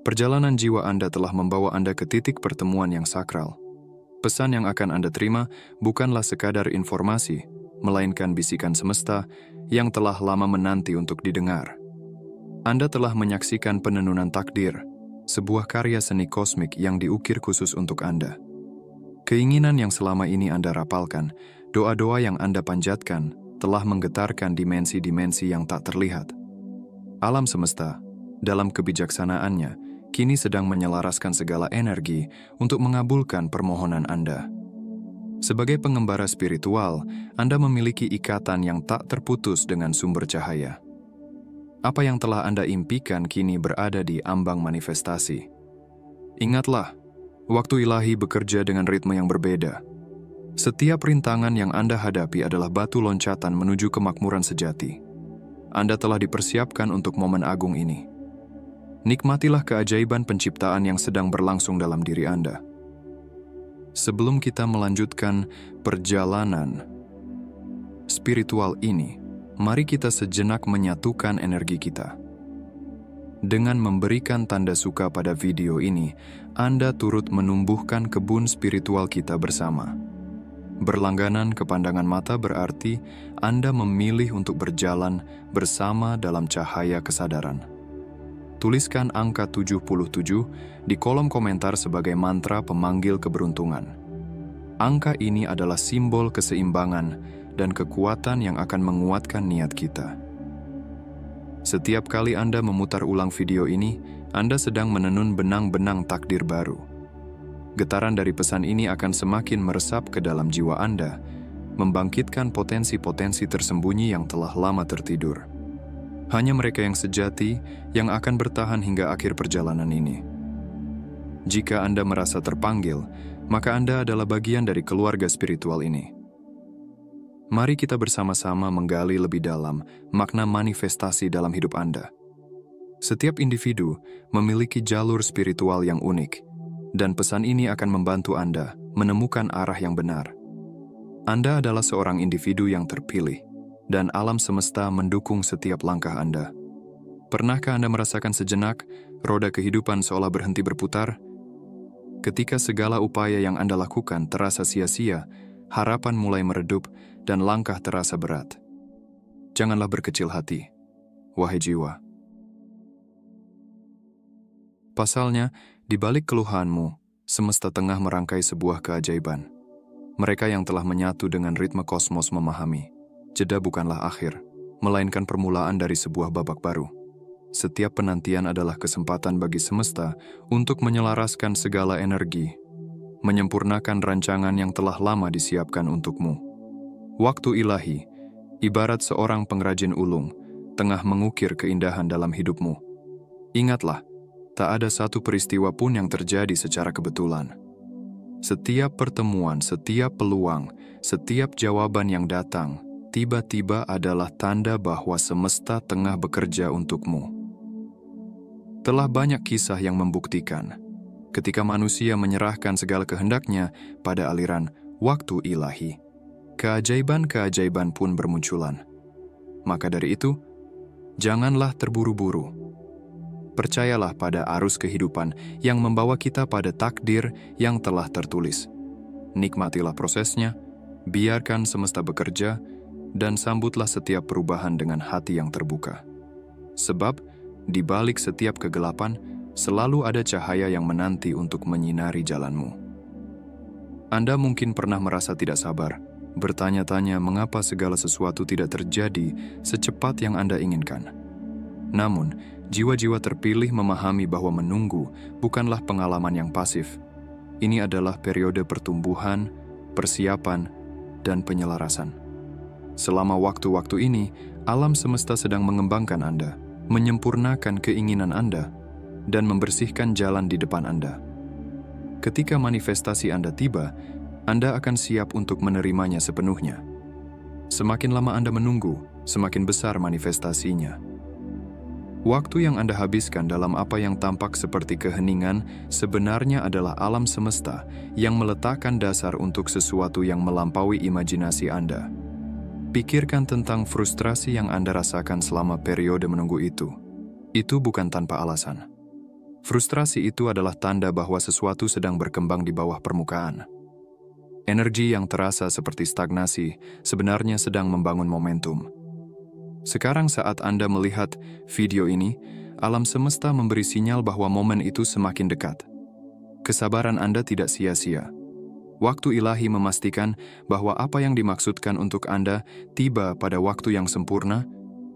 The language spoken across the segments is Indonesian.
Perjalanan jiwa Anda telah membawa Anda ke titik pertemuan yang sakral. Pesan yang akan Anda terima bukanlah sekadar informasi, melainkan bisikan semesta yang telah lama menanti untuk didengar. Anda telah menyaksikan penenunan takdir, sebuah karya seni kosmik yang diukir khusus untuk Anda. Keinginan yang selama ini Anda rapalkan, doa-doa yang Anda panjatkan, telah menggetarkan dimensi-dimensi yang tak terlihat. Alam semesta, dalam kebijaksanaannya, kini sedang menyelaraskan segala energi untuk mengabulkan permohonan Anda. Sebagai pengembara spiritual, Anda memiliki ikatan yang tak terputus dengan sumber cahaya. Apa yang telah Anda impikan kini berada di ambang manifestasi. Ingatlah, waktu ilahi bekerja dengan ritme yang berbeda. Setiap rintangan yang Anda hadapi adalah batu loncatan menuju kemakmuran sejati. Anda telah dipersiapkan untuk momen agung ini. Nikmatilah keajaiban penciptaan yang sedang berlangsung dalam diri Anda. Sebelum kita melanjutkan perjalanan spiritual ini, mari kita sejenak menyatukan energi kita. Dengan memberikan tanda suka pada video ini, Anda turut menumbuhkan kebun spiritual kita bersama. Berlangganan ke pandangan mata berarti Anda memilih untuk berjalan bersama dalam cahaya kesadaran. Tuliskan angka 77 di kolom komentar sebagai mantra pemanggil keberuntungan. Angka ini adalah simbol keseimbangan dan kekuatan yang akan menguatkan niat kita. Setiap kali Anda memutar ulang video ini, Anda sedang menenun benang-benang takdir baru. Getaran dari pesan ini akan semakin meresap ke dalam jiwa Anda, membangkitkan potensi-potensi tersembunyi yang telah lama tertidur. Hanya mereka yang sejati yang akan bertahan hingga akhir perjalanan ini. Jika Anda merasa terpanggil, maka Anda adalah bagian dari keluarga spiritual ini. Mari kita bersama-sama menggali lebih dalam makna manifestasi dalam hidup Anda. Setiap individu memiliki jalur spiritual yang unik, dan pesan ini akan membantu Anda menemukan arah yang benar. Anda adalah seorang individu yang terpilih, dan alam semesta mendukung setiap langkah Anda. Pernahkah Anda merasakan sejenak roda kehidupan seolah berhenti berputar? Ketika segala upaya yang Anda lakukan terasa sia-sia, harapan mulai meredup, dan langkah terasa berat. Janganlah berkecil hati, wahai jiwa. Pasalnya, di balik keluhanmu, semesta tengah merangkai sebuah keajaiban. Mereka yang telah menyatu dengan ritme kosmos memahami, jeda bukanlah akhir, melainkan permulaan dari sebuah babak baru. Setiap penantian adalah kesempatan bagi semesta untuk menyelaraskan segala energi, menyempurnakan rancangan yang telah lama disiapkan untukmu. Waktu ilahi, ibarat seorang pengrajin ulung, tengah mengukir keindahan dalam hidupmu. Ingatlah, tak ada satu peristiwa pun yang terjadi secara kebetulan. Setiap pertemuan, setiap peluang, setiap jawaban yang datang, tiba-tiba adalah tanda bahwa semesta tengah bekerja untukmu. Telah banyak kisah yang membuktikan, ketika manusia menyerahkan segala kehendaknya pada aliran waktu ilahi, keajaiban-keajaiban pun bermunculan. Maka dari itu, janganlah terburu-buru. Percayalah pada arus kehidupan yang membawa kita pada takdir yang telah tertulis. Nikmatilah prosesnya, biarkan semesta bekerja, dan sambutlah setiap perubahan dengan hati yang terbuka. Sebab, di balik setiap kegelapan, selalu ada cahaya yang menanti untuk menyinari jalanmu. Anda mungkin pernah merasa tidak sabar, bertanya-tanya mengapa segala sesuatu tidak terjadi secepat yang Anda inginkan. Namun, jiwa-jiwa terpilih memahami bahwa menunggu bukanlah pengalaman yang pasif. Ini adalah periode pertumbuhan, persiapan, dan penyelarasan. Selama waktu-waktu ini, alam semesta sedang mengembangkan Anda, menyempurnakan keinginan Anda, dan membersihkan jalan di depan Anda. Ketika manifestasi Anda tiba, Anda akan siap untuk menerimanya sepenuhnya. Semakin lama Anda menunggu, semakin besar manifestasinya. Waktu yang Anda habiskan dalam apa yang tampak seperti keheningan sebenarnya adalah alam semesta yang meletakkan dasar untuk sesuatu yang melampaui imajinasi Anda. Pikirkan tentang frustrasi yang Anda rasakan selama periode menunggu itu. Itu bukan tanpa alasan. Frustrasi itu adalah tanda bahwa sesuatu sedang berkembang di bawah permukaan. Energi yang terasa seperti stagnasi sebenarnya sedang membangun momentum. Sekarang saat Anda melihat video ini, alam semesta memberi sinyal bahwa momen itu semakin dekat. Kesabaran Anda tidak sia-sia. Waktu ilahi memastikan bahwa apa yang dimaksudkan untuk Anda tiba pada waktu yang sempurna,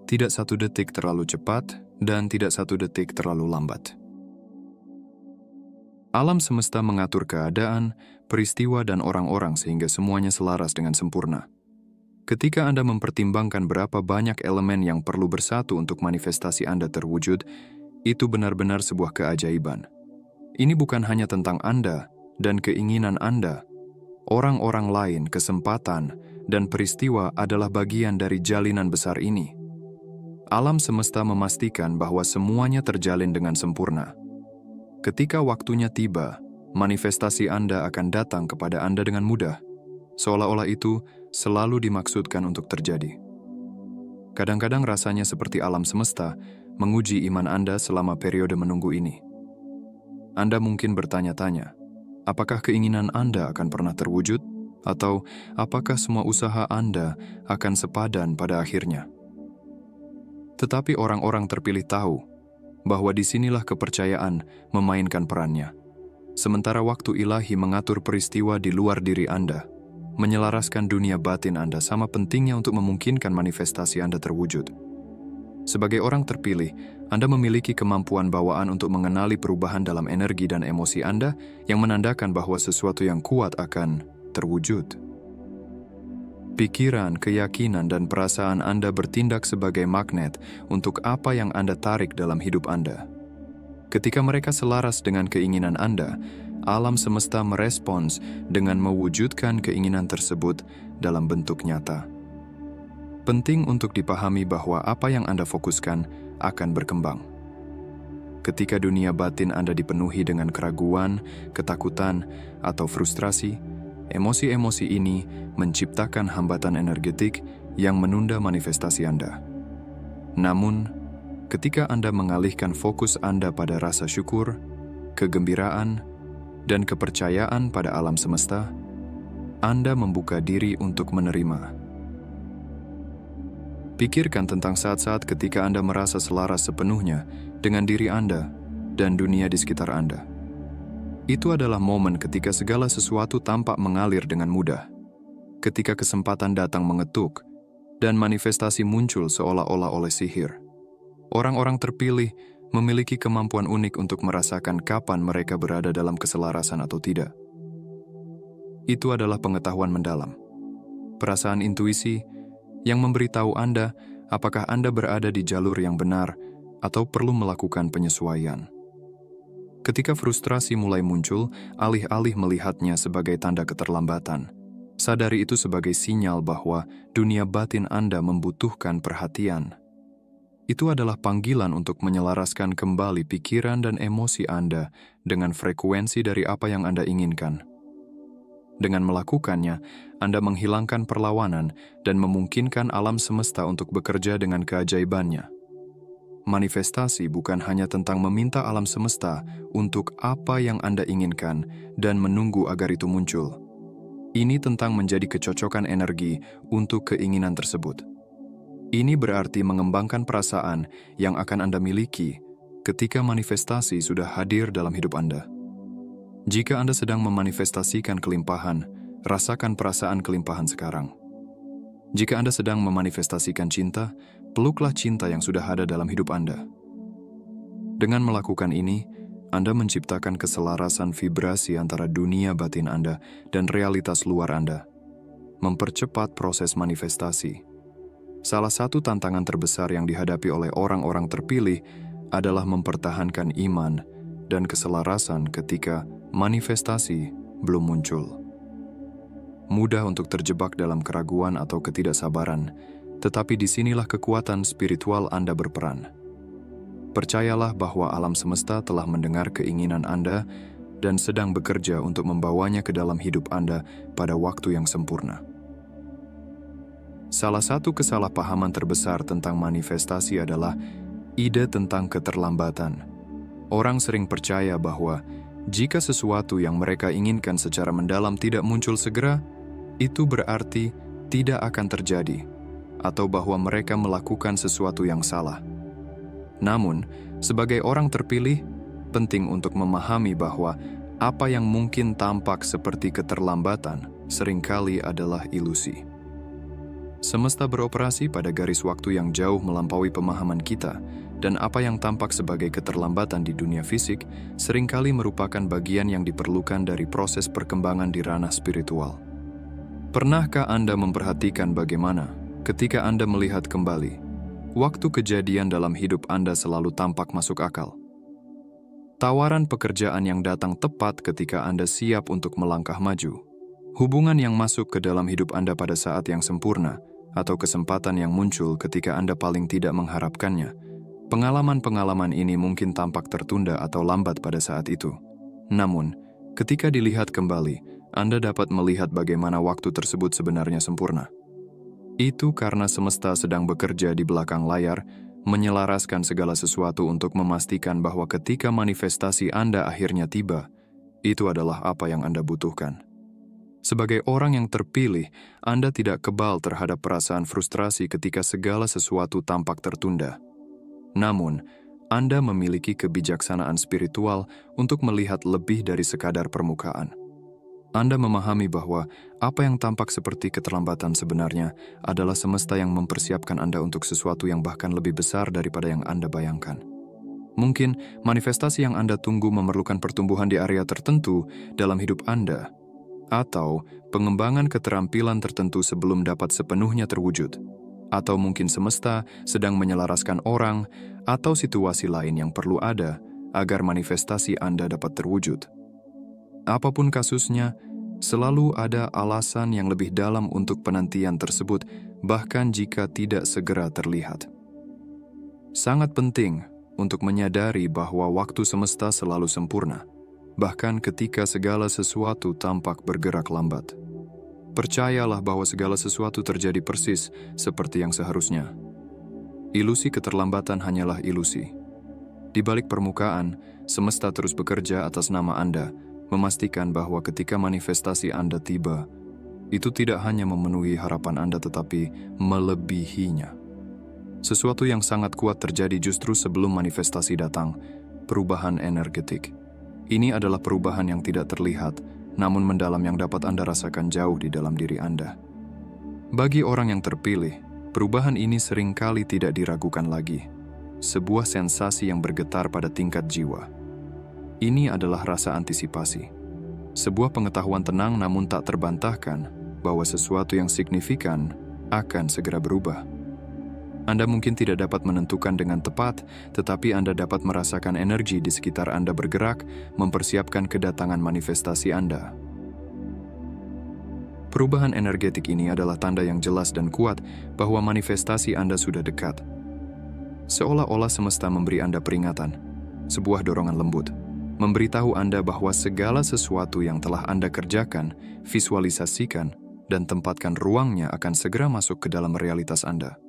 tidak satu detik terlalu cepat dan tidak satu detik terlalu lambat. Alam semesta mengatur keadaan, peristiwa, dan orang-orang sehingga semuanya selaras dengan sempurna. Ketika Anda mempertimbangkan berapa banyak elemen yang perlu bersatu untuk manifestasi Anda terwujud, itu benar-benar sebuah keajaiban. Ini bukan hanya tentang Anda dan keinginan Anda. Orang-orang lain, kesempatan, dan peristiwa adalah bagian dari jalinan besar ini. Alam semesta memastikan bahwa semuanya terjalin dengan sempurna. Ketika waktunya tiba, manifestasi Anda akan datang kepada Anda dengan mudah, seolah-olah itu selalu dimaksudkan untuk terjadi. Kadang-kadang rasanya seperti alam semesta menguji iman Anda selama periode menunggu ini. Anda mungkin bertanya-tanya, apakah keinginan Anda akan pernah terwujud? Atau apakah semua usaha Anda akan sepadan pada akhirnya? Tetapi orang-orang terpilih tahu bahwa disinilah kepercayaan memainkan perannya. Sementara waktu ilahi mengatur peristiwa di luar diri Anda, menyelaraskan dunia batin Anda sama pentingnya untuk memungkinkan manifestasi Anda terwujud. Sebagai orang terpilih, Anda memiliki kemampuan bawaan untuk mengenali perubahan dalam energi dan emosi Anda yang menandakan bahwa sesuatu yang kuat akan terwujud. Pikiran, keyakinan, dan perasaan Anda bertindak sebagai magnet untuk apa yang Anda tarik dalam hidup Anda. Ketika mereka selaras dengan keinginan Anda, alam semesta merespons dengan mewujudkan keinginan tersebut dalam bentuk nyata. Penting untuk dipahami bahwa apa yang Anda fokuskan akan berkembang. Ketika dunia batin Anda dipenuhi dengan keraguan, ketakutan, atau frustrasi, emosi-emosi ini menciptakan hambatan energetik yang menunda manifestasi Anda. Namun, ketika Anda mengalihkan fokus Anda pada rasa syukur, kegembiraan, dan kepercayaan pada alam semesta, Anda membuka diri untuk menerima. Pikirkan tentang saat-saat ketika Anda merasa selaras sepenuhnya dengan diri Anda dan dunia di sekitar Anda. Itu adalah momen ketika segala sesuatu tampak mengalir dengan mudah. Ketika kesempatan datang mengetuk, dan manifestasi muncul seolah-olah oleh sihir. Orang-orang terpilih memiliki kemampuan unik untuk merasakan kapan mereka berada dalam keselarasan atau tidak. Itu adalah pengetahuan mendalam. Perasaan intuisi yang memberitahu Anda apakah Anda berada di jalur yang benar atau perlu melakukan penyesuaian. Ketika frustrasi mulai muncul, alih-alih melihatnya sebagai tanda keterlambatan, sadari itu sebagai sinyal bahwa dunia batin Anda membutuhkan perhatian. Itu adalah panggilan untuk menyelaraskan kembali pikiran dan emosi Anda dengan frekuensi dari apa yang Anda inginkan. Dengan melakukannya, Anda menghilangkan perlawanan dan memungkinkan alam semesta untuk bekerja dengan keajaibannya. Manifestasi bukan hanya tentang meminta alam semesta untuk apa yang Anda inginkan dan menunggu agar itu muncul. Ini tentang menjadi kecocokan energi untuk keinginan tersebut. Ini berarti mengembangkan perasaan yang akan Anda miliki ketika manifestasi sudah hadir dalam hidup Anda. Jika Anda sedang memanifestasikan kelimpahan, rasakan perasaan kelimpahan sekarang. Jika Anda sedang memanifestasikan cinta, peluklah cinta yang sudah ada dalam hidup Anda. Dengan melakukan ini, Anda menciptakan keselarasan vibrasi antara dunia batin Anda dan realitas luar Anda, mempercepat proses manifestasi. Salah satu tantangan terbesar yang dihadapi oleh orang-orang terpilih adalah mempertahankan iman dan keselarasan ketika manifestasi belum muncul. Mudah untuk terjebak dalam keraguan atau ketidaksabaran, tetapi disinilah kekuatan spiritual Anda berperan. Percayalah bahwa alam semesta telah mendengar keinginan Anda dan sedang bekerja untuk membawanya ke dalam hidup Anda pada waktu yang sempurna. Salah satu kesalahpahaman terbesar tentang manifestasi adalah ide tentang keterlambatan. Orang sering percaya bahwa jika sesuatu yang mereka inginkan secara mendalam tidak muncul segera, itu berarti tidak akan terjadi, atau bahwa mereka melakukan sesuatu yang salah. Namun, sebagai orang terpilih, penting untuk memahami bahwa apa yang mungkin tampak seperti keterlambatan seringkali adalah ilusi. Semesta beroperasi pada garis waktu yang jauh melampaui pemahaman kita, dan apa yang tampak sebagai keterlambatan di dunia fisik seringkali merupakan bagian yang diperlukan dari proses perkembangan di ranah spiritual. Pernahkah Anda memperhatikan bagaimana, ketika Anda melihat kembali, waktu kejadian dalam hidup Anda selalu tampak masuk akal? Tawaran pekerjaan yang datang tepat ketika Anda siap untuk melangkah maju, hubungan yang masuk ke dalam hidup Anda pada saat yang sempurna, atau kesempatan yang muncul ketika Anda paling tidak mengharapkannya. Pengalaman-pengalaman ini mungkin tampak tertunda atau lambat pada saat itu. Namun, ketika dilihat kembali, Anda dapat melihat bagaimana waktu tersebut sebenarnya sempurna. Itu karena semesta sedang bekerja di belakang layar, menyelaraskan segala sesuatu untuk memastikan bahwa ketika manifestasi Anda akhirnya tiba, itu adalah apa yang Anda butuhkan. Sebagai orang yang terpilih, Anda tidak kebal terhadap perasaan frustrasi ketika segala sesuatu tampak tertunda. Namun, Anda memiliki kebijaksanaan spiritual untuk melihat lebih dari sekadar permukaan. Anda memahami bahwa apa yang tampak seperti keterlambatan sebenarnya adalah semesta yang mempersiapkan Anda untuk sesuatu yang bahkan lebih besar daripada yang Anda bayangkan. Mungkin manifestasi yang Anda tunggu memerlukan pertumbuhan di area tertentu dalam hidup Anda, atau pengembangan keterampilan tertentu sebelum dapat sepenuhnya terwujud, atau mungkin semesta sedang menyelaraskan orang atau situasi lain yang perlu ada agar manifestasi Anda dapat terwujud. Apapun kasusnya, selalu ada alasan yang lebih dalam untuk penantian tersebut, bahkan jika tidak segera terlihat. Sangat penting untuk menyadari bahwa waktu semesta selalu sempurna, bahkan ketika segala sesuatu tampak bergerak lambat. Percayalah bahwa segala sesuatu terjadi persis seperti yang seharusnya. Ilusi keterlambatan hanyalah ilusi. Di balik permukaan, semesta terus bekerja atas nama Anda, memastikan bahwa ketika manifestasi Anda tiba, itu tidak hanya memenuhi harapan Anda tetapi melebihinya. Sesuatu yang sangat kuat terjadi justru sebelum manifestasi datang, perubahan energetik. Ini adalah perubahan yang tidak terlihat, namun mendalam yang dapat Anda rasakan jauh di dalam diri Anda. Bagi orang yang terpilih, perubahan ini seringkali tidak diragukan lagi. Sebuah sensasi yang bergetar pada tingkat jiwa. Ini adalah rasa antisipasi. Sebuah pengetahuan tenang namun tak terbantahkan bahwa sesuatu yang signifikan akan segera berubah. Anda mungkin tidak dapat menentukan dengan tepat, tetapi Anda dapat merasakan energi di sekitar Anda bergerak, mempersiapkan kedatangan manifestasi Anda. Perubahan energetik ini adalah tanda yang jelas dan kuat bahwa manifestasi Anda sudah dekat. Seolah-olah semesta memberi Anda peringatan, sebuah dorongan lembut, memberitahu Anda bahwa segala sesuatu yang telah Anda kerjakan, visualisasikan, dan tempatkan ruangnya akan segera masuk ke dalam realitas Anda.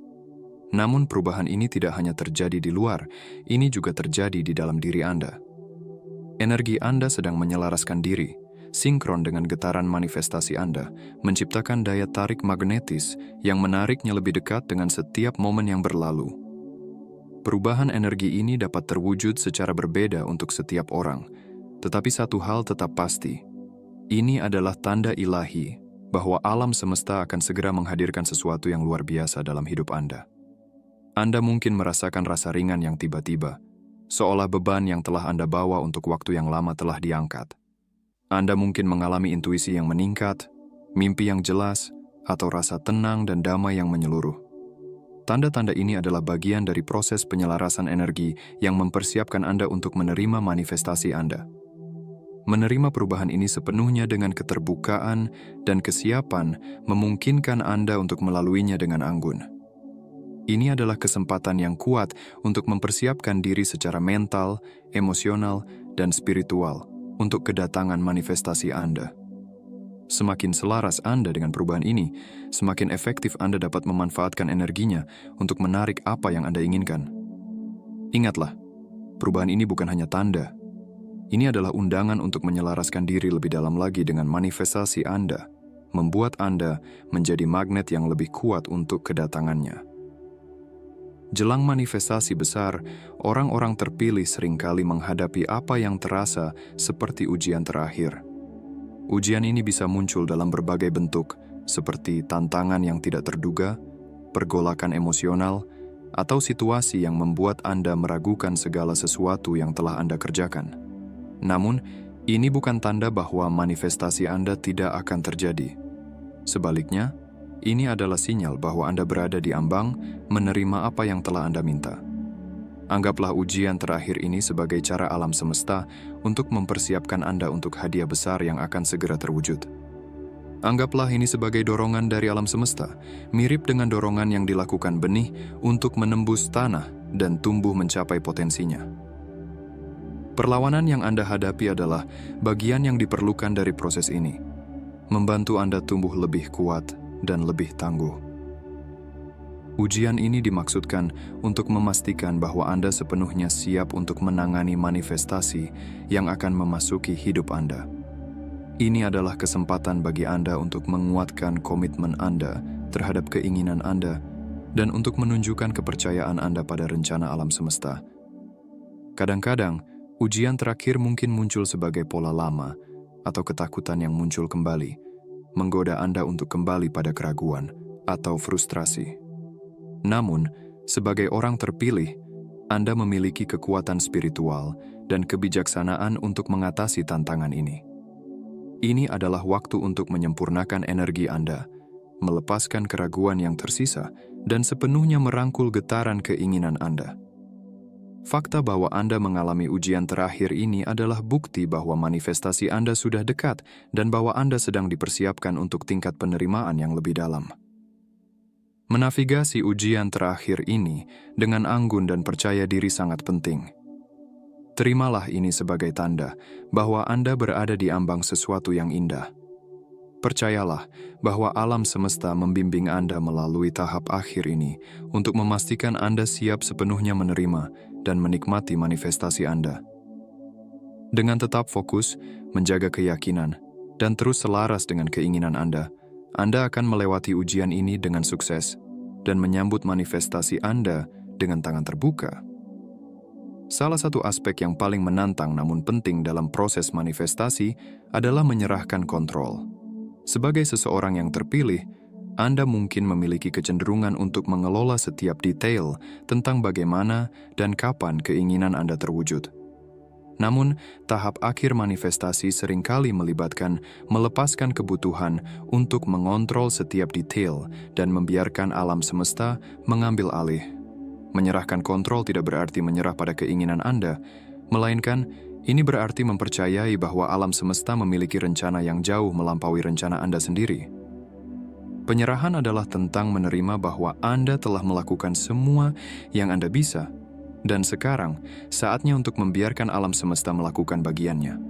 Namun perubahan ini tidak hanya terjadi di luar, ini juga terjadi di dalam diri Anda. Energi Anda sedang menyelaraskan diri, sinkron dengan getaran manifestasi Anda, menciptakan daya tarik magnetis yang menariknya lebih dekat dengan setiap momen yang berlalu. Perubahan energi ini dapat terwujud secara berbeda untuk setiap orang, tetapi satu hal tetap pasti. Ini adalah tanda ilahi bahwa alam semesta akan segera menghadirkan sesuatu yang luar biasa dalam hidup Anda. Anda mungkin merasakan rasa ringan yang tiba-tiba, seolah beban yang telah Anda bawa untuk waktu yang lama telah diangkat. Anda mungkin mengalami intuisi yang meningkat, mimpi yang jelas, atau rasa tenang dan damai yang menyeluruh. Tanda-tanda ini adalah bagian dari proses penyelarasan energi yang mempersiapkan Anda untuk menerima manifestasi Anda. Menerima perubahan ini sepenuhnya dengan keterbukaan dan kesiapan memungkinkan Anda untuk melaluinya dengan anggun. Ini adalah kesempatan yang kuat untuk mempersiapkan diri secara mental, emosional, dan spiritual untuk kedatangan manifestasi Anda. Semakin selaras Anda dengan perubahan ini, semakin efektif Anda dapat memanfaatkan energinya untuk menarik apa yang Anda inginkan. Ingatlah, Perubahan ini bukan hanya tanda. Ini adalah undangan untuk menyelaraskan diri lebih dalam lagi dengan manifestasi Anda, membuat Anda menjadi magnet yang lebih kuat untuk kedatangannya. Jelang manifestasi besar, orang-orang terpilih seringkali menghadapi apa yang terasa seperti ujian terakhir. Ujian ini bisa muncul dalam berbagai bentuk, seperti tantangan yang tidak terduga, pergolakan emosional, atau situasi yang membuat Anda meragukan segala sesuatu yang telah Anda kerjakan. Namun, ini bukan tanda bahwa manifestasi Anda tidak akan terjadi. Sebaliknya, ini adalah sinyal bahwa Anda berada di ambang menerima apa yang telah Anda minta. Anggaplah ujian terakhir ini sebagai cara alam semesta untuk mempersiapkan Anda untuk hadiah besar yang akan segera terwujud. Anggaplah ini sebagai dorongan dari alam semesta, mirip dengan dorongan yang dilakukan benih untuk menembus tanah dan tumbuh mencapai potensinya. Perlawanan yang Anda hadapi adalah bagian yang diperlukan dari proses ini, membantu Anda tumbuh lebih kuat dan lebih tangguh. Ujian ini dimaksudkan untuk memastikan bahwa Anda sepenuhnya siap untuk menangani manifestasi yang akan memasuki hidup Anda. Ini adalah kesempatan bagi Anda untuk menguatkan komitmen Anda terhadap keinginan Anda dan untuk menunjukkan kepercayaan Anda pada rencana alam semesta. Kadang-kadang, ujian terakhir mungkin muncul sebagai pola lama atau ketakutan yang muncul kembali, menggoda Anda untuk kembali pada keraguan atau frustrasi. Namun, sebagai orang terpilih, Anda memiliki kekuatan spiritual dan kebijaksanaan untuk mengatasi tantangan ini. Ini adalah waktu untuk menyempurnakan energi Anda, melepaskan keraguan yang tersisa, dan sepenuhnya merangkul getaran keinginan Anda. Fakta bahwa Anda mengalami ujian terakhir ini adalah bukti bahwa manifestasi Anda sudah dekat dan bahwa Anda sedang dipersiapkan untuk tingkat penerimaan yang lebih dalam. Menavigasi ujian terakhir ini dengan anggun dan percaya diri sangat penting. Terimalah ini sebagai tanda bahwa Anda berada di ambang sesuatu yang indah. Percayalah bahwa alam semesta membimbing Anda melalui tahap akhir ini untuk memastikan Anda siap sepenuhnya menerima dan menikmati manifestasi Anda. Dengan tetap fokus, menjaga keyakinan, dan terus selaras dengan keinginan Anda akan melewati ujian ini dengan sukses dan menyambut manifestasi Anda dengan tangan terbuka. Salah satu aspek yang paling menantang namun penting dalam proses manifestasi adalah menyerahkan kontrol. Sebagai seseorang yang terpilih, Anda mungkin memiliki kecenderungan untuk mengelola setiap detail tentang bagaimana dan kapan keinginan Anda terwujud. Namun, tahap akhir manifestasi seringkali melibatkan melepaskan kebutuhan untuk mengontrol setiap detail dan membiarkan alam semesta mengambil alih. Menyerahkan kontrol tidak berarti menyerah pada keinginan Anda, melainkan ini berarti mempercayai bahwa alam semesta memiliki rencana yang jauh melampaui rencana Anda sendiri. Penyerahan adalah tentang menerima bahwa Anda telah melakukan semua yang Anda bisa, dan sekarang saatnya untuk membiarkan alam semesta melakukan bagiannya.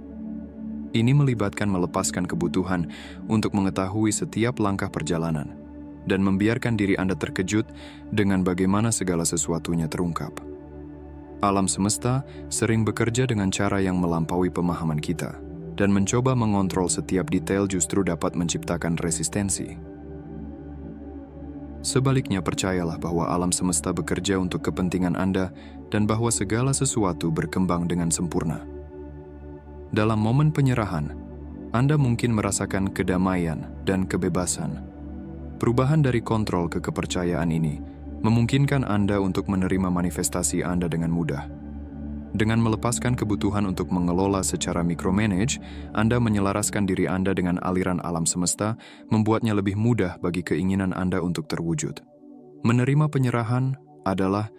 Ini melibatkan melepaskan kebutuhan untuk mengetahui setiap langkah perjalanan, dan membiarkan diri Anda terkejut dengan bagaimana segala sesuatunya terungkap. Alam semesta sering bekerja dengan cara yang melampaui pemahaman kita, dan mencoba mengontrol setiap detail justru dapat menciptakan resistensi. Sebaliknya, percayalah bahwa alam semesta bekerja untuk kepentingan Anda dan bahwa segala sesuatu berkembang dengan sempurna. Dalam momen penyerahan, Anda mungkin merasakan kedamaian dan kebebasan. Perubahan dari kontrol ke kepercayaan ini memungkinkan Anda untuk menerima manifestasi Anda dengan mudah. Dengan melepaskan kebutuhan untuk mengelola secara micromanage, Anda menyelaraskan diri Anda dengan aliran alam semesta, membuatnya lebih mudah bagi keinginan Anda untuk terwujud. Menerima penyerahan adalah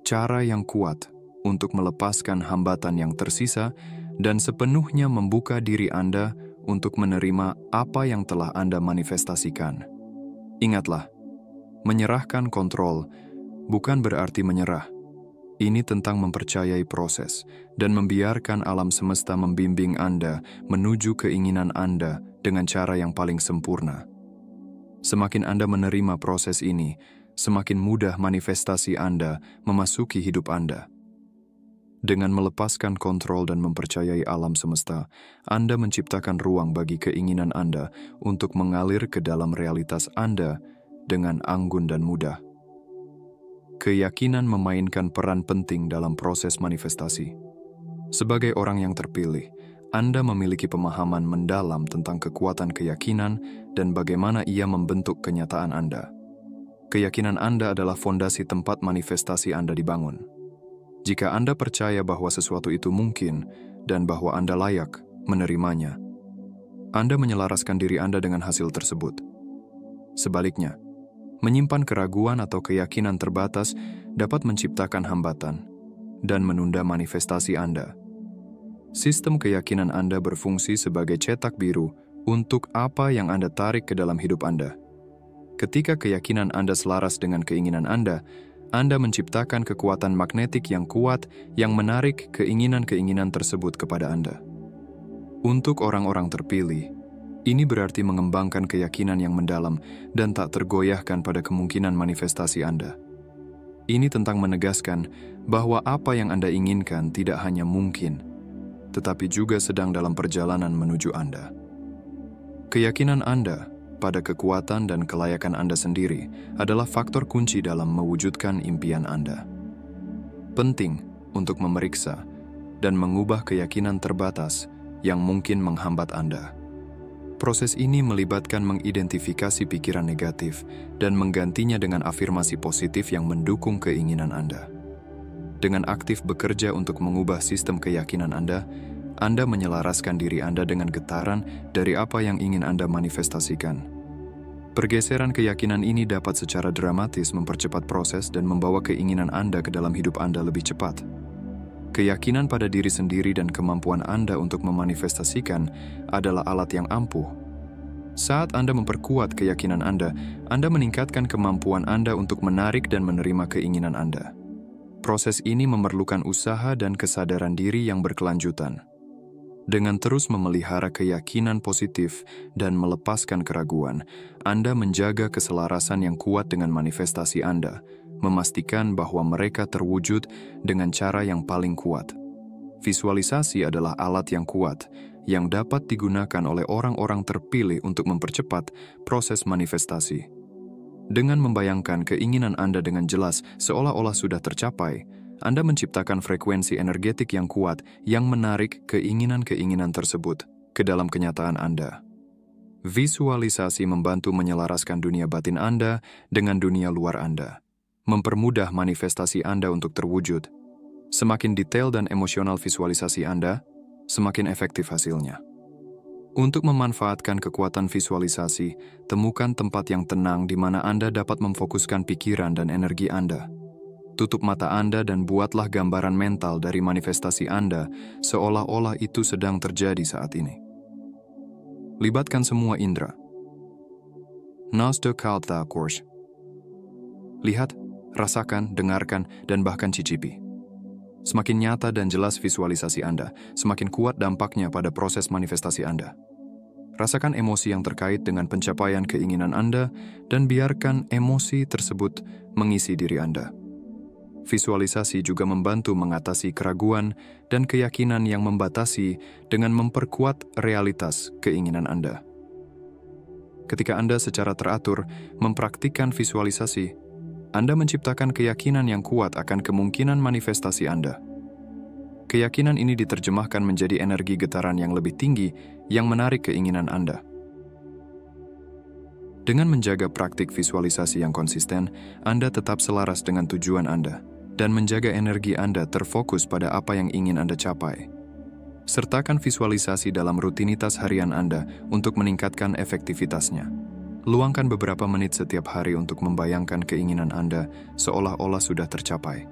cara yang kuat untuk melepaskan hambatan yang tersisa dan sepenuhnya membuka diri Anda untuk menerima apa yang telah Anda manifestasikan. Ingatlah, menyerahkan kontrol bukan berarti menyerah. Ini tentang mempercayai proses dan membiarkan alam semesta membimbing Anda menuju keinginan Anda dengan cara yang paling sempurna. Semakin Anda menerima proses ini, semakin mudah manifestasi Anda memasuki hidup Anda. Dengan melepaskan kontrol dan mempercayai alam semesta, Anda menciptakan ruang bagi keinginan Anda untuk mengalir ke dalam realitas Anda dengan anggun dan mudah. Keyakinan memainkan peran penting dalam proses manifestasi. Sebagai orang yang terpilih, Anda memiliki pemahaman mendalam tentang kekuatan keyakinan dan bagaimana ia membentuk kenyataan Anda. Keyakinan Anda adalah fondasi tempat manifestasi Anda dibangun. Jika Anda percaya bahwa sesuatu itu mungkin dan bahwa Anda layak menerimanya, Anda menyelaraskan diri Anda dengan hasil tersebut. Sebaliknya, menyimpan keraguan atau keyakinan terbatas dapat menciptakan hambatan dan menunda manifestasi Anda. Sistem keyakinan Anda berfungsi sebagai cetak biru untuk apa yang Anda tarik ke dalam hidup Anda. Ketika keyakinan Anda selaras dengan keinginan Anda menciptakan kekuatan magnetik yang kuat yang menarik keinginan-keinginan tersebut kepada Anda. Untuk orang-orang terpilih, ini berarti mengembangkan keyakinan yang mendalam dan tak tergoyahkan pada kemungkinan manifestasi Anda. Ini tentang menegaskan bahwa apa yang Anda inginkan tidak hanya mungkin, tetapi juga sedang dalam perjalanan menuju Anda. Keyakinan Anda pada kekuatan dan kelayakan Anda sendiri adalah faktor kunci dalam mewujudkan impian Anda. Penting untuk memeriksa dan mengubah keyakinan terbatas yang mungkin menghambat Anda. Proses ini melibatkan mengidentifikasi pikiran negatif dan menggantinya dengan afirmasi positif yang mendukung keinginan Anda. Dengan aktif bekerja untuk mengubah sistem keyakinan Anda menyelaraskan diri Anda dengan getaran dari apa yang ingin Anda manifestasikan. Pergeseran keyakinan ini dapat secara dramatis mempercepat proses dan membawa keinginan Anda ke dalam hidup Anda lebih cepat. Keyakinan pada diri sendiri dan kemampuan Anda untuk memanifestasikan adalah alat yang ampuh. Saat Anda memperkuat keyakinan Anda meningkatkan kemampuan Anda untuk menarik dan menerima keinginan Anda. Proses ini memerlukan usaha dan kesadaran diri yang berkelanjutan. Dengan terus memelihara keyakinan positif dan melepaskan keraguan, Anda menjaga keselarasan yang kuat dengan manifestasi Anda, memastikan bahwa mereka terwujud dengan cara yang paling kuat. Visualisasi adalah alat yang kuat, yang dapat digunakan oleh orang-orang terpilih untuk mempercepat proses manifestasi. Dengan membayangkan keinginan Anda dengan jelas seolah-olah sudah tercapai, Anda menciptakan frekuensi energetik yang kuat yang menarik keinginan-keinginan tersebut ke dalam kenyataan Anda. Visualisasi membantu menyelaraskan dunia batin Anda dengan dunia luar Anda, mempermudah manifestasi Anda untuk terwujud. Semakin detail dan emosional visualisasi Anda, semakin efektif hasilnya. Untuk memanfaatkan kekuatan visualisasi, temukan tempat yang tenang di mana Anda dapat memfokuskan pikiran dan energi Anda. Tutup mata Anda dan buatlah gambaran mental dari manifestasi Anda seolah-olah itu sedang terjadi saat ini. Libatkan semua indera. Nasta Kalta Course. Lihat, rasakan, dengarkan, dan bahkan cicipi. Semakin nyata dan jelas visualisasi Anda, semakin kuat dampaknya pada proses manifestasi Anda. Rasakan emosi yang terkait dengan pencapaian keinginan Anda dan biarkan emosi tersebut mengisi diri Anda. Visualisasi juga membantu mengatasi keraguan dan keyakinan yang membatasi dengan memperkuat realitas keinginan Anda. Ketika Anda secara teratur mempraktikkan visualisasi, Anda menciptakan keyakinan yang kuat akan kemungkinan manifestasi Anda. Keyakinan ini diterjemahkan menjadi energi getaran yang lebih tinggi yang menarik keinginan Anda. Dengan menjaga praktik visualisasi yang konsisten, Anda tetap selaras dengan tujuan Anda dan menjaga energi Anda terfokus pada apa yang ingin Anda capai. Sertakan visualisasi dalam rutinitas harian Anda untuk meningkatkan efektivitasnya. Luangkan beberapa menit setiap hari untuk membayangkan keinginan Anda seolah-olah sudah tercapai.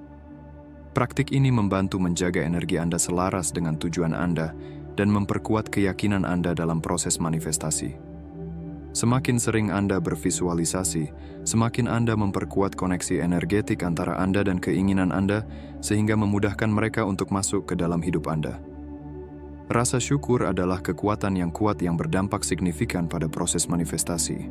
Praktik ini membantu menjaga energi Anda selaras dengan tujuan Anda dan memperkuat keyakinan Anda dalam proses manifestasi. Semakin sering Anda bervisualisasi, semakin Anda memperkuat koneksi energetik antara Anda dan keinginan Anda sehingga memudahkan mereka untuk masuk ke dalam hidup Anda. Rasa syukur adalah kekuatan yang kuat yang berdampak signifikan pada proses manifestasi.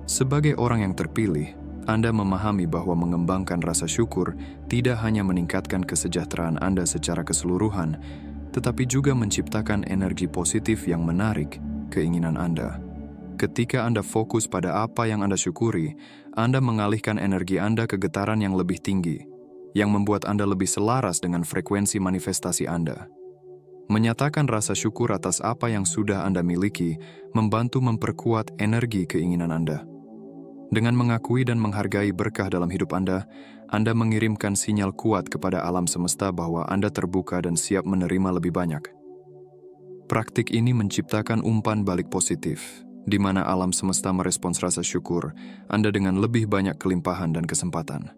Sebagai orang yang terpilih, Anda memahami bahwa mengembangkan rasa syukur tidak hanya meningkatkan kesejahteraan Anda secara keseluruhan, tetapi juga menciptakan energi positif yang menarik keinginan Anda. Ketika Anda fokus pada apa yang Anda syukuri, Anda mengalihkan energi Anda ke getaran yang lebih tinggi, yang membuat Anda lebih selaras dengan frekuensi manifestasi Anda. Menyatakan rasa syukur atas apa yang sudah Anda miliki membantu memperkuat energi keinginan Anda. Dengan mengakui dan menghargai berkah dalam hidup Anda mengirimkan sinyal kuat kepada alam semesta bahwa Anda terbuka dan siap menerima lebih banyak. Praktik ini menciptakan umpan balik positif, di mana alam semesta merespons rasa syukur Anda dengan lebih banyak kelimpahan dan kesempatan.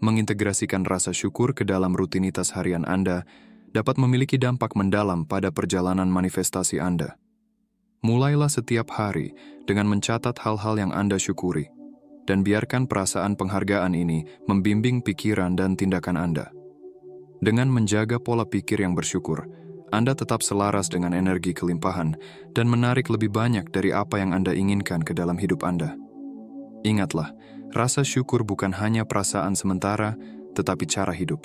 Mengintegrasikan rasa syukur ke dalam rutinitas harian Anda dapat memiliki dampak mendalam pada perjalanan manifestasi Anda. Mulailah setiap hari dengan mencatat hal-hal yang Anda syukuri, dan biarkan perasaan penghargaan ini membimbing pikiran dan tindakan Anda. Dengan menjaga pola pikir yang bersyukur, Anda tetap selaras dengan energi kelimpahan dan menarik lebih banyak dari apa yang Anda inginkan ke dalam hidup Anda. Ingatlah, rasa syukur bukan hanya perasaan sementara, tetapi cara hidup.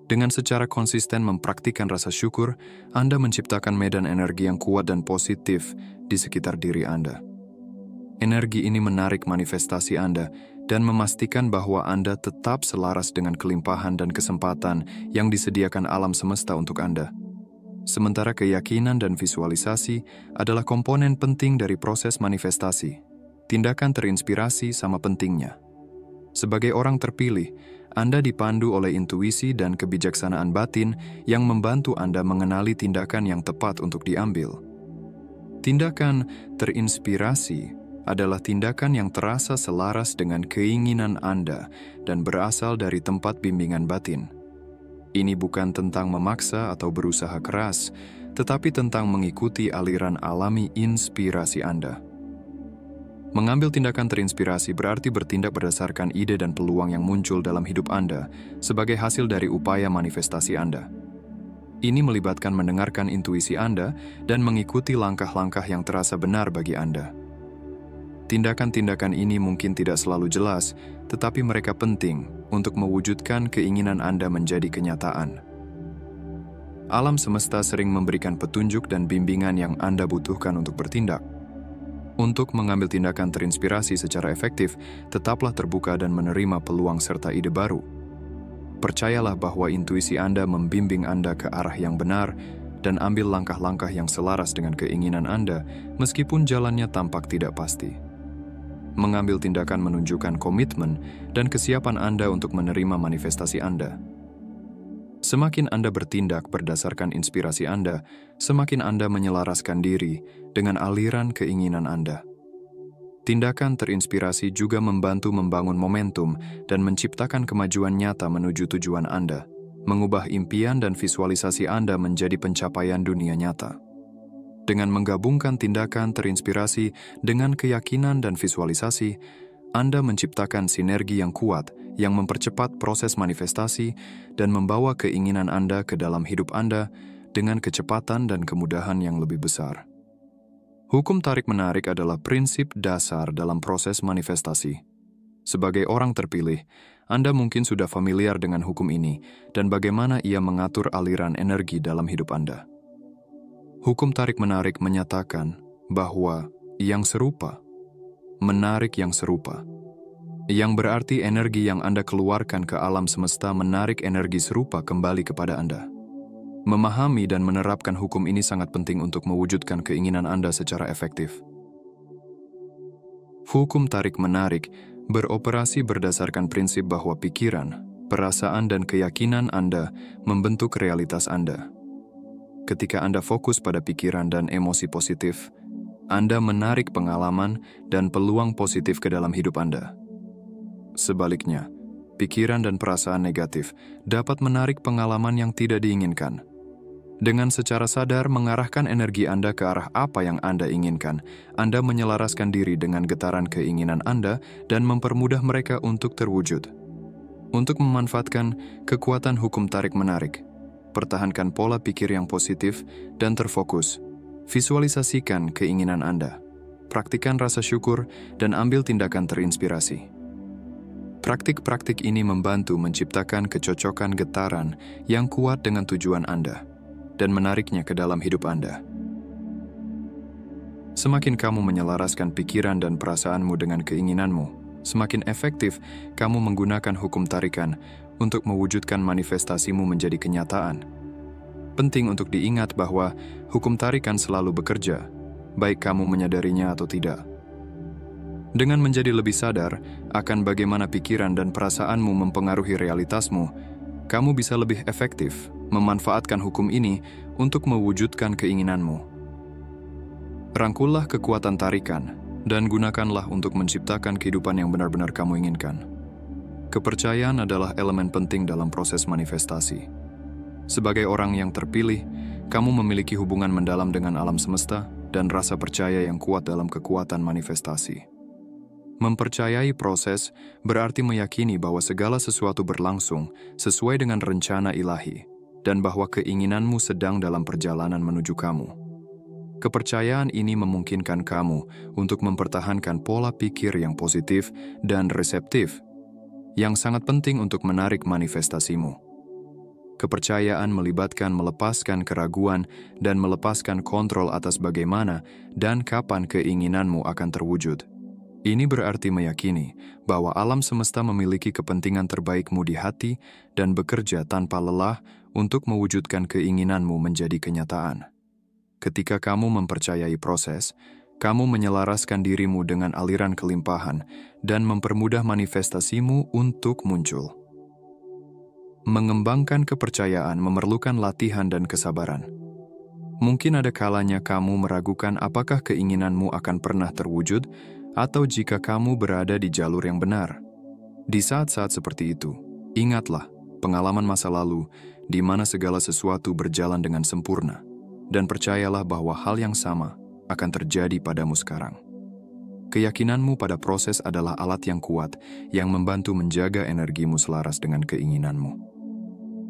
Dengan secara konsisten mempraktikkan rasa syukur, Anda menciptakan medan energi yang kuat dan positif di sekitar diri Anda. Energi ini menarik manifestasi Anda dan memastikan bahwa Anda tetap selaras dengan kelimpahan dan kesempatan yang disediakan alam semesta untuk Anda. Sementara keyakinan dan visualisasi adalah komponen penting dari proses manifestasi, tindakan terinspirasi sama pentingnya. Sebagai orang terpilih, Anda dipandu oleh intuisi dan kebijaksanaan batin yang membantu Anda mengenali tindakan yang tepat untuk diambil. Tindakan terinspirasi adalah tindakan yang terasa selaras dengan keinginan Anda dan berasal dari tempat bimbingan batin. Ini bukan tentang memaksa atau berusaha keras, tetapi tentang mengikuti aliran alami inspirasi Anda. Mengambil tindakan terinspirasi berarti bertindak berdasarkan ide dan peluang yang muncul dalam hidup Anda sebagai hasil dari upaya manifestasi Anda. Ini melibatkan mendengarkan intuisi Anda dan mengikuti langkah-langkah yang terasa benar bagi Anda. Tindakan-tindakan ini mungkin tidak selalu jelas, tetapi mereka penting untuk mewujudkan keinginan Anda menjadi kenyataan. Alam semesta sering memberikan petunjuk dan bimbingan yang Anda butuhkan untuk bertindak. Untuk mengambil tindakan terinspirasi secara efektif, tetaplah terbuka dan menerima peluang serta ide baru. Percayalah bahwa intuisi Anda membimbing Anda ke arah yang benar dan ambil langkah-langkah yang selaras dengan keinginan Anda meskipun jalannya tampak tidak pasti. Mengambil tindakan menunjukkan komitmen dan kesiapan Anda untuk menerima manifestasi Anda. Semakin Anda bertindak berdasarkan inspirasi Anda, semakin Anda menyelaraskan diri dengan aliran keinginan Anda. Tindakan terinspirasi juga membantu membangun momentum dan menciptakan kemajuan nyata menuju tujuan Anda, mengubah impian dan visualisasi Anda menjadi pencapaian dunia nyata. Dengan menggabungkan tindakan terinspirasi dengan keyakinan dan visualisasi, Anda menciptakan sinergi yang kuat yang mempercepat proses manifestasi dan membawa keinginan Anda ke dalam hidup Anda dengan kecepatan dan kemudahan yang lebih besar. Hukum tarik-menarik adalah prinsip dasar dalam proses manifestasi. Sebagai orang terpilih, Anda mungkin sudah familiar dengan hukum ini dan bagaimana ia mengatur aliran energi dalam hidup Anda. Hukum tarik-menarik menyatakan bahwa yang serupa menarik yang serupa, yang berarti energi yang Anda keluarkan ke alam semesta menarik energi serupa kembali kepada Anda. Memahami dan menerapkan hukum ini sangat penting untuk mewujudkan keinginan Anda secara efektif. Hukum tarik-menarik beroperasi berdasarkan prinsip bahwa pikiran, perasaan, dan keyakinan Anda membentuk realitas Anda. Ketika Anda fokus pada pikiran dan emosi positif, Anda menarik pengalaman dan peluang positif ke dalam hidup Anda. Sebaliknya, pikiran dan perasaan negatif dapat menarik pengalaman yang tidak diinginkan. Dengan secara sadar mengarahkan energi Anda ke arah apa yang Anda inginkan, Anda menyelaraskan diri dengan getaran keinginan Anda dan mempermudah mereka untuk terwujud. Untuk memanfaatkan kekuatan hukum tarik-menarik, pertahankan pola pikir yang positif dan terfokus. Visualisasikan keinginan Anda, praktikkan rasa syukur, dan ambil tindakan terinspirasi. Praktik-praktik ini membantu menciptakan kecocokan getaran yang kuat dengan tujuan Anda dan menariknya ke dalam hidup Anda. Semakin kamu menyelaraskan pikiran dan perasaanmu dengan keinginanmu, semakin efektif kamu menggunakan hukum tarikan untuk mewujudkan manifestasimu menjadi kenyataan. Penting untuk diingat bahwa hukum tarikan selalu bekerja, baik kamu menyadarinya atau tidak. Dengan menjadi lebih sadar akan bagaimana pikiran dan perasaanmu mempengaruhi realitasmu, kamu bisa lebih efektif memanfaatkan hukum ini untuk mewujudkan keinginanmu. Rangkullah kekuatan tarikan dan gunakanlah untuk menciptakan kehidupan yang benar-benar kamu inginkan. Kepercayaan adalah elemen penting dalam proses manifestasi. Sebagai orang yang terpilih, kamu memiliki hubungan mendalam dengan alam semesta dan rasa percaya yang kuat dalam kekuatan manifestasi. Mempercayai proses berarti meyakini bahwa segala sesuatu berlangsung sesuai dengan rencana ilahi dan bahwa keinginanmu sedang dalam perjalanan menuju kamu. Kepercayaan ini memungkinkan kamu untuk mempertahankan pola pikir yang positif dan reseptif, yang sangat penting untuk menarik manifestasimu. Kepercayaan melibatkan melepaskan keraguan dan melepaskan kontrol atas bagaimana dan kapan keinginanmu akan terwujud. Ini berarti meyakini bahwa alam semesta memiliki kepentingan terbaikmu di hati dan bekerja tanpa lelah untuk mewujudkan keinginanmu menjadi kenyataan. Ketika kamu mempercayai proses, kamu menyelaraskan dirimu dengan aliran kelimpahan dan mempermudah manifestasimu untuk muncul. Mengembangkan kepercayaan memerlukan latihan dan kesabaran. Mungkin ada kalanya kamu meragukan apakah keinginanmu akan pernah terwujud atau jika kamu berada di jalur yang benar. Di saat-saat seperti itu, ingatlah pengalaman masa lalu di mana segala sesuatu berjalan dengan sempurna, dan percayalah bahwa hal yang sama akan terjadi padamu sekarang. Keyakinanmu pada proses adalah alat yang kuat yang membantu menjaga energimu selaras dengan keinginanmu.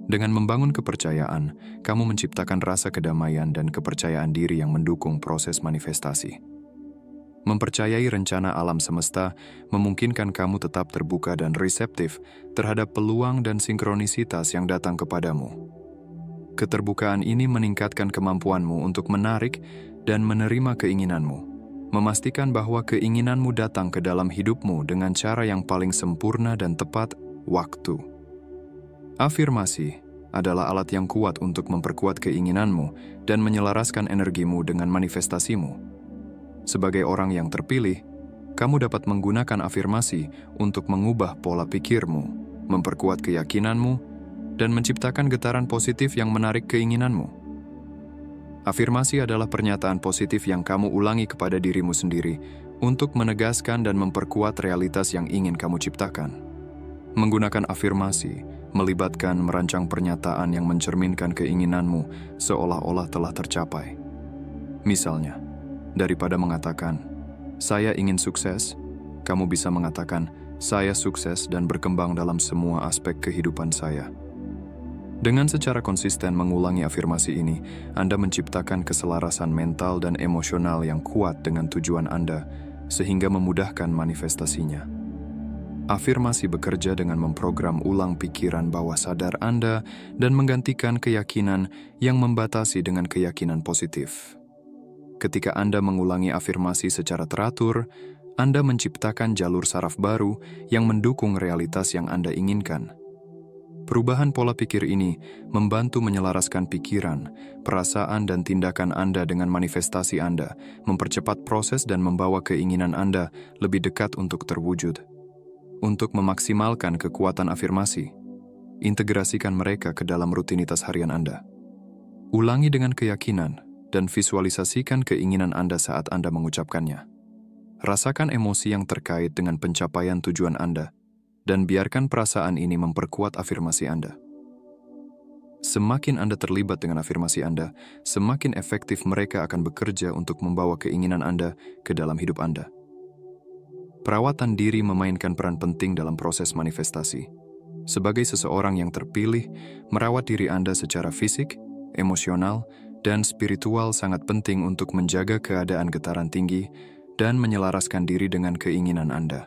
Dengan membangun kepercayaan, kamu menciptakan rasa kedamaian dan kepercayaan diri yang mendukung proses manifestasi. Mempercayai rencana alam semesta memungkinkan kamu tetap terbuka dan reseptif terhadap peluang dan sinkronisitas yang datang kepadamu. Keterbukaan ini meningkatkan kemampuanmu untuk menarik dan menerima keinginanmu, memastikan bahwa keinginanmu datang ke dalam hidupmu dengan cara yang paling sempurna dan tepat waktu. Afirmasi adalah alat yang kuat untuk memperkuat keinginanmu dan menyelaraskan energimu dengan manifestasimu. Sebagai orang yang terpilih, kamu dapat menggunakan afirmasi untuk mengubah pola pikirmu, memperkuat keyakinanmu, dan menciptakan getaran positif yang menarik keinginanmu. Afirmasi adalah pernyataan positif yang kamu ulangi kepada dirimu sendiri untuk menegaskan dan memperkuat realitas yang ingin kamu ciptakan. Menggunakan afirmasi melibatkan merancang pernyataan yang mencerminkan keinginanmu seolah-olah telah tercapai. Misalnya, daripada mengatakan, "Saya ingin sukses," kamu bisa mengatakan, "Saya sukses dan berkembang dalam semua aspek kehidupan saya." Dengan secara konsisten mengulangi afirmasi ini, Anda menciptakan keselarasan mental dan emosional yang kuat dengan tujuan Anda, sehingga memudahkan manifestasinya. Afirmasi bekerja dengan memprogram ulang pikiran bawah sadar Anda dan menggantikan keyakinan yang membatasi dengan keyakinan positif. Ketika Anda mengulangi afirmasi secara teratur, Anda menciptakan jalur saraf baru yang mendukung realitas yang Anda inginkan. Perubahan pola pikir ini membantu menyelaraskan pikiran, perasaan, dan tindakan Anda dengan manifestasi Anda, mempercepat proses dan membawa keinginan Anda lebih dekat untuk terwujud. Untuk memaksimalkan kekuatan afirmasi, integrasikan mereka ke dalam rutinitas harian Anda. Ulangi dengan keyakinan dan visualisasikan keinginan Anda saat Anda mengucapkannya. Rasakan emosi yang terkait dengan pencapaian tujuan Anda, dan biarkan perasaan ini memperkuat afirmasi Anda. Semakin Anda terlibat dengan afirmasi Anda, semakin efektif mereka akan bekerja untuk membawa keinginan Anda ke dalam hidup Anda. Perawatan diri memainkan peran penting dalam proses manifestasi. Sebagai seseorang yang terpilih, merawat diri Anda secara fisik, emosional, dan spiritual sangat penting untuk menjaga keadaan getaran tinggi dan menyelaraskan diri dengan keinginan Anda.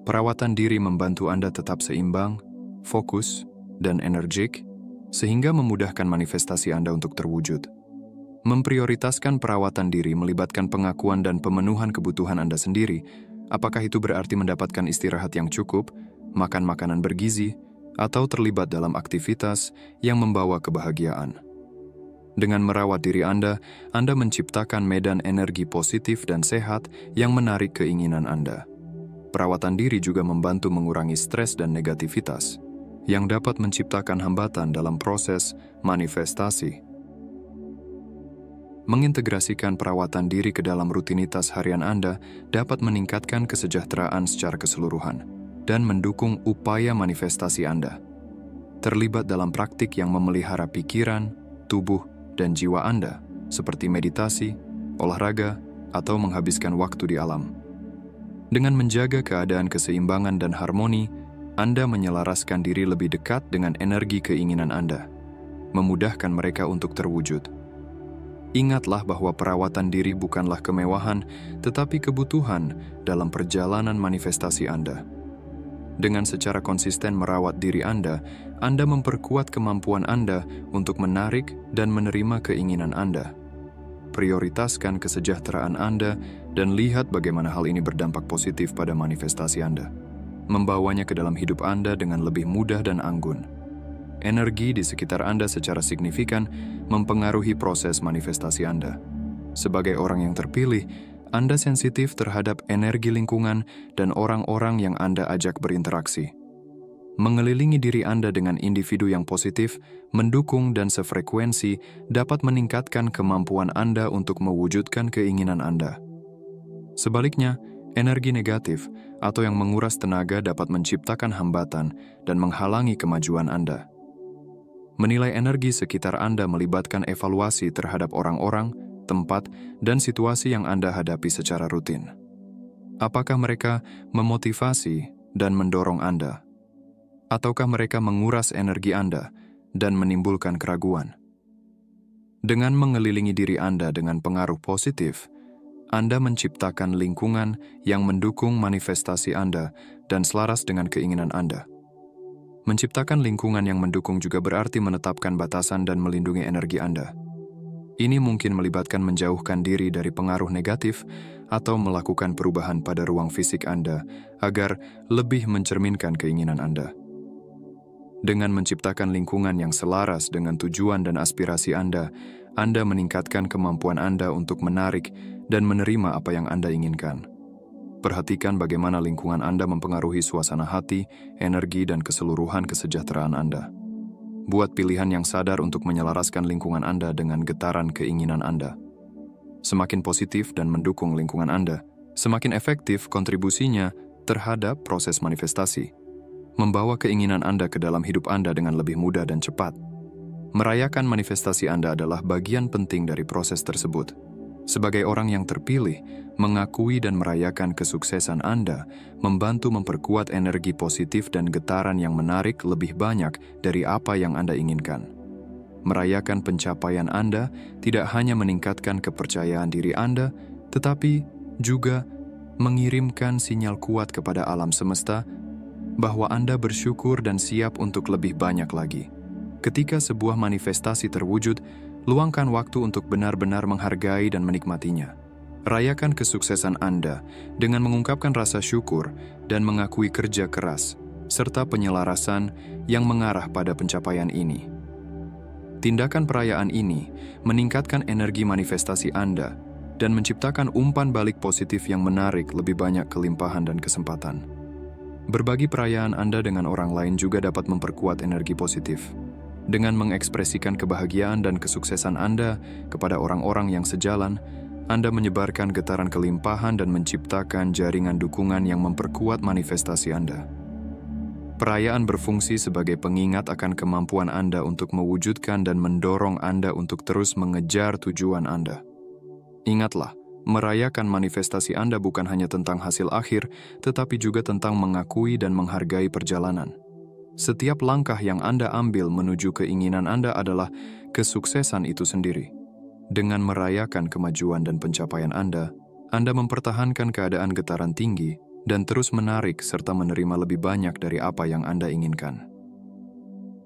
Perawatan diri membantu Anda tetap seimbang, fokus, dan energik, sehingga memudahkan manifestasi Anda untuk terwujud. Memprioritaskan perawatan diri melibatkan pengakuan dan pemenuhan kebutuhan Anda sendiri. Apakah itu berarti mendapatkan istirahat yang cukup, makan makanan bergizi, atau terlibat dalam aktivitas yang membawa kebahagiaan? Dengan merawat diri Anda menciptakan medan energi positif dan sehat yang menarik keinginan Anda. Perawatan diri juga membantu mengurangi stres dan negativitas, yang dapat menciptakan hambatan dalam proses manifestasi. Mengintegrasikan perawatan diri ke dalam rutinitas harian Anda dapat meningkatkan kesejahteraan secara keseluruhan dan mendukung upaya manifestasi Anda. Terlibat dalam praktik yang memelihara pikiran, tubuh, dan jiwa Anda, seperti meditasi, olahraga, atau menghabiskan waktu di alam. Dengan menjaga keadaan keseimbangan dan harmoni, Anda menyelaraskan diri lebih dekat dengan energi keinginan Anda, memudahkan mereka untuk terwujud. Ingatlah bahwa perawatan diri bukanlah kemewahan, tetapi kebutuhan dalam perjalanan manifestasi Anda. Dengan secara konsisten merawat diri Anda memperkuat kemampuan Anda untuk menarik dan menerima keinginan Anda. Prioritaskan kesejahteraan Anda dan lihat bagaimana hal ini berdampak positif pada manifestasi Anda, membawanya ke dalam hidup Anda dengan lebih mudah dan anggun. Energi di sekitar Anda secara signifikan mempengaruhi proses manifestasi Anda. Sebagai orang yang terpilih, Anda sensitif terhadap energi lingkungan dan orang-orang yang Anda ajak berinteraksi. Mengelilingi diri Anda dengan individu yang positif, mendukung dan sefrekuensi dapat meningkatkan kemampuan Anda untuk mewujudkan keinginan Anda. Sebaliknya, energi negatif atau yang menguras tenaga dapat menciptakan hambatan dan menghalangi kemajuan Anda. Menilai energi sekitar Anda melibatkan evaluasi terhadap orang-orang, tempat, dan situasi yang Anda hadapi secara rutin. Apakah mereka memotivasi dan mendorong Anda? Ataukah mereka menguras energi Anda dan menimbulkan keraguan? Dengan mengelilingi diri Anda dengan pengaruh positif, Anda menciptakan lingkungan yang mendukung manifestasi Anda dan selaras dengan keinginan Anda. Menciptakan lingkungan yang mendukung juga berarti menetapkan batasan dan melindungi energi Anda. Ini mungkin melibatkan menjauhkan diri dari pengaruh negatif atau melakukan perubahan pada ruang fisik Anda agar lebih mencerminkan keinginan Anda. Dengan menciptakan lingkungan yang selaras dengan tujuan dan aspirasi Anda meningkatkan kemampuan Anda untuk menarik dan menerima apa yang Anda inginkan. Perhatikan bagaimana lingkungan Anda mempengaruhi suasana hati, energi, dan keseluruhan kesejahteraan Anda. Buat pilihan yang sadar untuk menyelaraskan lingkungan Anda dengan getaran keinginan Anda. Semakin positif dan mendukung lingkungan Anda, semakin efektif kontribusinya terhadap proses manifestasi. Membawa keinginan Anda ke dalam hidup Anda dengan lebih mudah dan cepat. Merayakan manifestasi Anda adalah bagian penting dari proses tersebut. Sebagai orang yang terpilih, mengakui dan merayakan kesuksesan Anda membantu memperkuat energi positif dan getaran yang menarik lebih banyak dari apa yang Anda inginkan. Merayakan pencapaian Anda tidak hanya meningkatkan kepercayaan diri Anda, tetapi juga mengirimkan sinyal kuat kepada alam semesta bahwa Anda bersyukur dan siap untuk lebih banyak lagi. Ketika sebuah manifestasi terwujud, luangkan waktu untuk benar-benar menghargai dan menikmatinya. Rayakan kesuksesan Anda dengan mengungkapkan rasa syukur dan mengakui kerja keras, serta penyelarasan yang mengarah pada pencapaian ini. Tindakan perayaan ini meningkatkan energi manifestasi Anda dan menciptakan umpan balik positif yang menarik lebih banyak kelimpahan dan kesempatan. Berbagi perayaan Anda dengan orang lain juga dapat memperkuat energi positif. Dengan mengekspresikan kebahagiaan dan kesuksesan Anda kepada orang-orang yang sejalan, Anda menyebarkan getaran kelimpahan dan menciptakan jaringan dukungan yang memperkuat manifestasi Anda. Perayaan berfungsi sebagai pengingat akan kemampuan Anda untuk mewujudkan dan mendorong Anda untuk terus mengejar tujuan Anda. Ingatlah, merayakan manifestasi Anda bukan hanya tentang hasil akhir, tetapi juga tentang mengakui dan menghargai perjalanan. Setiap langkah yang Anda ambil menuju keinginan Anda adalah kesuksesan itu sendiri. Dengan merayakan kemajuan dan pencapaian Anda mempertahankan keadaan getaran tinggi dan terus menarik serta menerima lebih banyak dari apa yang Anda inginkan.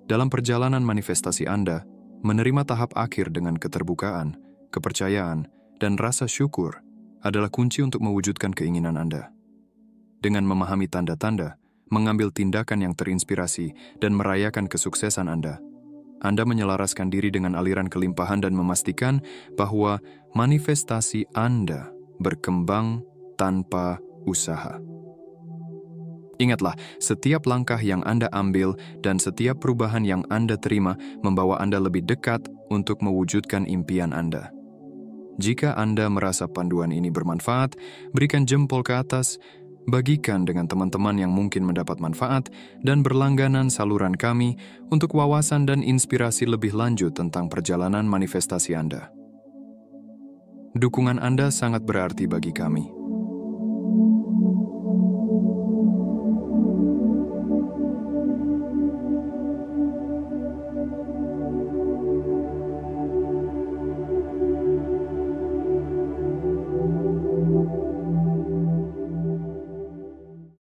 Dalam perjalanan manifestasi Anda, menerima tahap akhir dengan keterbukaan, kepercayaan, dan rasa syukur adalah kunci untuk mewujudkan keinginan Anda. Dengan memahami tanda-tanda, mengambil tindakan yang terinspirasi, dan merayakan kesuksesan Anda menyelaraskan diri dengan aliran kelimpahan dan memastikan bahwa manifestasi Anda berkembang tanpa usaha. Ingatlah, setiap langkah yang Anda ambil dan setiap perubahan yang Anda terima membawa Anda lebih dekat untuk mewujudkan impian Anda. Jika Anda merasa panduan ini bermanfaat, berikan jempol ke atas, bagikan dengan teman-teman yang mungkin mendapat manfaat, dan berlangganan saluran kami untuk wawasan dan inspirasi lebih lanjut tentang perjalanan manifestasi Anda. Dukungan Anda sangat berarti bagi kami.